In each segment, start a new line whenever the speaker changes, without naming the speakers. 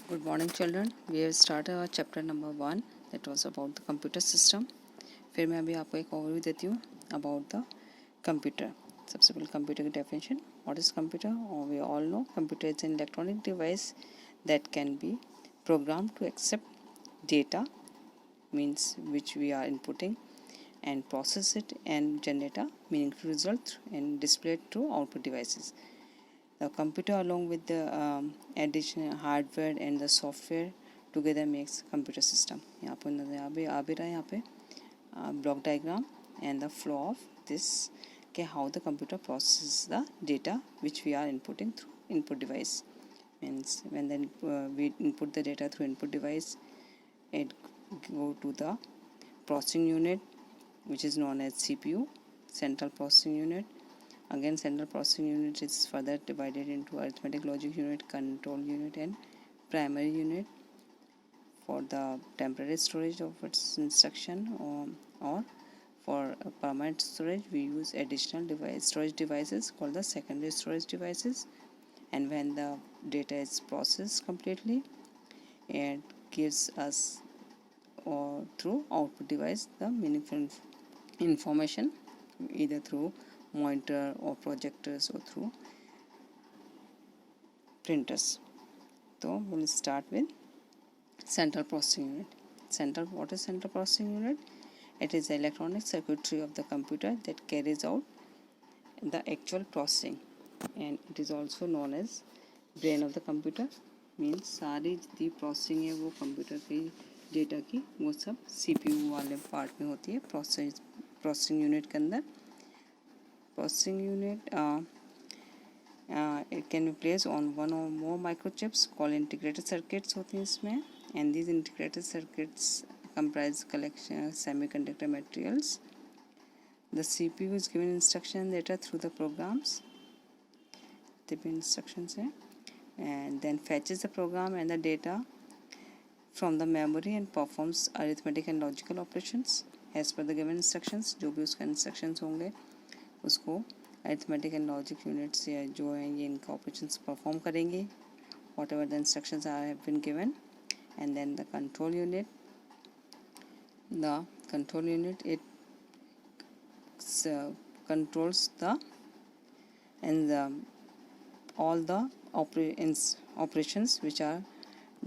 Good morning children. We have started our chapter number 1 that was about the computer system. फिर मैं अभी आपको एक ओवरव्यू देती हूँ about the computer. सबसे पहले computer की definition. What is computer? We all know computer is an electronic device that can be programmed to accept data, means which we are inputting, and process it and generate a meaningful result and display it through output devices. The computer along with the additional hardware and the software together makes computer system. यहाँ पर नजर आ भी रहा है यहाँ पे block diagram and the flow of this के how the computer processes the data which we are inputting through input device. Means when then we input the data through input device, it go to the processing unit which is known as CPU, central processing unit. Again, central processing unit is further divided into arithmetic logic unit, control unit and primary unit for the temporary storage of its instruction, or for permanent storage we use additional storage devices called the secondary storage devices. And when the data is processed completely, it gives us through output device the meaningful information either through monitor or projectors or through printers. So we'll start with central processing unit. What is central processing unit? It is the electronic circuitry of the computer that carries out the actual processing, and it is also known as brain of the computer. Means सारी जितनी processing है वो computer की data की वो सब CPU वाले part में होती है processing unit के अंदर. Processing unit it can be placed on one or more microchips called integrated circuits होती हैं इसमें, and these integrated circuits comprise collection semiconductor materials. The CPU is given instruction data through the programs, the instructions है, and then fetches the program and the data from the memory and performs arithmetic and logical operations as per the given instructions. जो भी उसका instructions होंगे उसको arithmetic and logic units या जो हैं ये इनका ऑपरेशंस परफॉर्म करेंगे whatever the instructions are have been given. And then the control unit it controls the and all the operations which are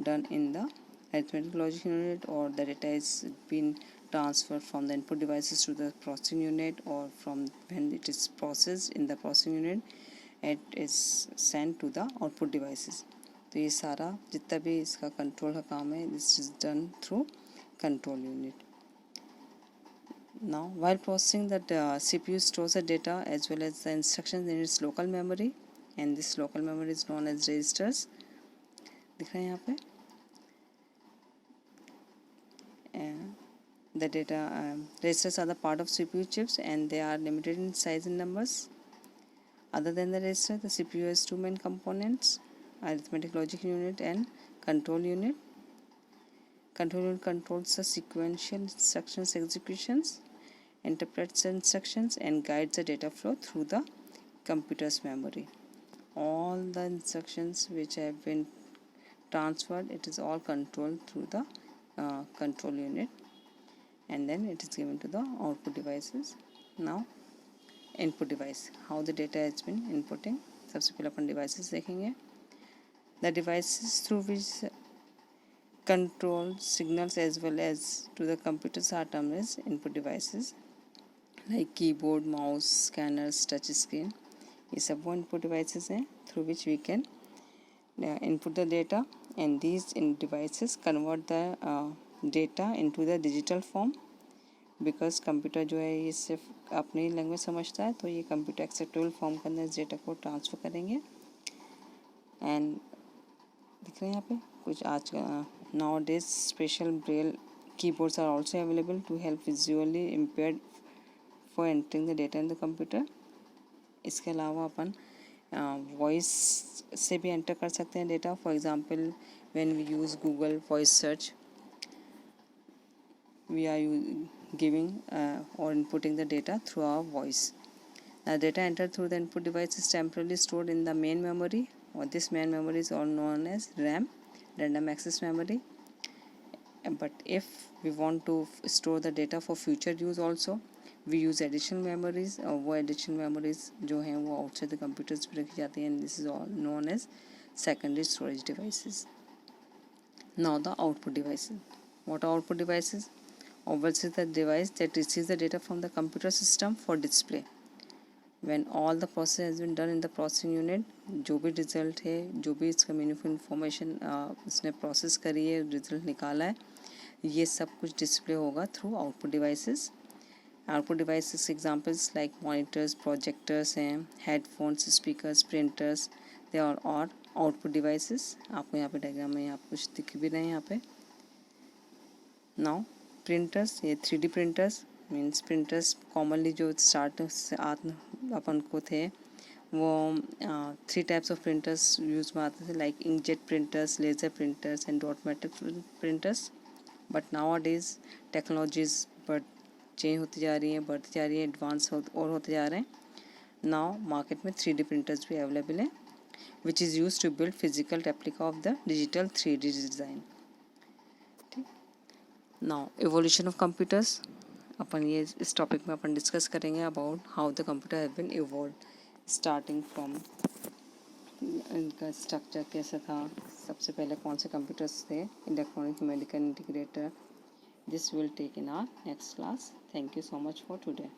done in the arithmetic logic unit, or the data is been transferred from the input devices to the processing unit, or from when it is processed in the processing unit it is sent to the output devices. तो ये सारा जितना भी इसका control का काम है this is done through control unit. Now while processing that CPU stores the data as well as the instructions in its local memory, and this local memory is known as registers. दिख रहा है यहाँ पे the data registers are the part of CPU chips and they are limited in size and numbers. Other than the register, the CPU has two main components: arithmetic logic unit and control unit. Control unit controls the sequential instructions executions, interprets the instructions and guides the data flow through the computer's memory. All the instructions which have been transferred, it is all controlled through the control unit, and then it is given to the output devices. Now input device, how the data has been inputting. सबसे पहले अपन devices देखेंगे. The devices through which control signals as well as to the computers are termed as input devices, like keyboard, mouse, scanners, touch screen. ये सब वो input devices हैं through which we can input the data, and these devices convert the data into the digital form. Because computer जो है ये सिर्फ अपनी language समझता है, तो ये कंप्यूटर एक्सेप्टेबल फॉर्म के अंदर इस डेटा को ट्रांसफ़र करेंगे. एंड दिख रहे हैं यहाँ पे कुछ आज nowadays special braille keyboards are also available to help visually impaired for entering the data in the computer. इसके अलावा अपन वॉइस से भी एंटर कर सकते हैं data. For example when we use Google voice search, we are giving or inputting the data through our voice. The data entered through the input device is temporarily stored in the main memory, or this main memory is all known as RAM. random access memory. But if we want to store the data for future use also, we use additional memories, और वो additional memories जो हैं वो outside the computers पे रखी जाती हैं, and this is all known as secondary storage devices. Now the output devices. What are output devices? Obviously the device that receives the data from the computer system for display. When all the process has been done in the processing unit, जो भी result है, जो भी इसका meaningful information उसने process करी है, result निकाला है, ये सब कुछ display होगा through output devices. Output devices examples like monitors, projectors हैं, headphones, speakers, printers, they are all output devices. आपको यहाँ पे diagram में यहाँ कुछ दिख भी रहे हैं यहाँ पे. Now printers, ये 3D printers means printers commonly जो स्टार्ट अपन को थे वो 3 टाइप्स ऑफ प्रिंटर्स यूज में आते थे, like inkjet printers, laser printers and automatic printers. But now days technologies but change होती जा रही हैं, बढ़ती जा रही हैं, एडवांस और होते जा रहे हैं. नाउ मार्केट में 3D प्रिंटर्स भी अवेलेबल हैं which is use to build physical replica of the digital 3D design. ठीक. नाउ इवोल्यूशन ऑफ कंप्यूटर्स, अपन ये इस टॉपिक में अपन डिस्कस करेंगे about how the computer have been evolve starting from इनका स्ट्रक्चर कैसा था, सबसे पहले कौन से कंप्यूटर्स थे, electronic numerical integrator. This will take in our next class. Thank you so much for today.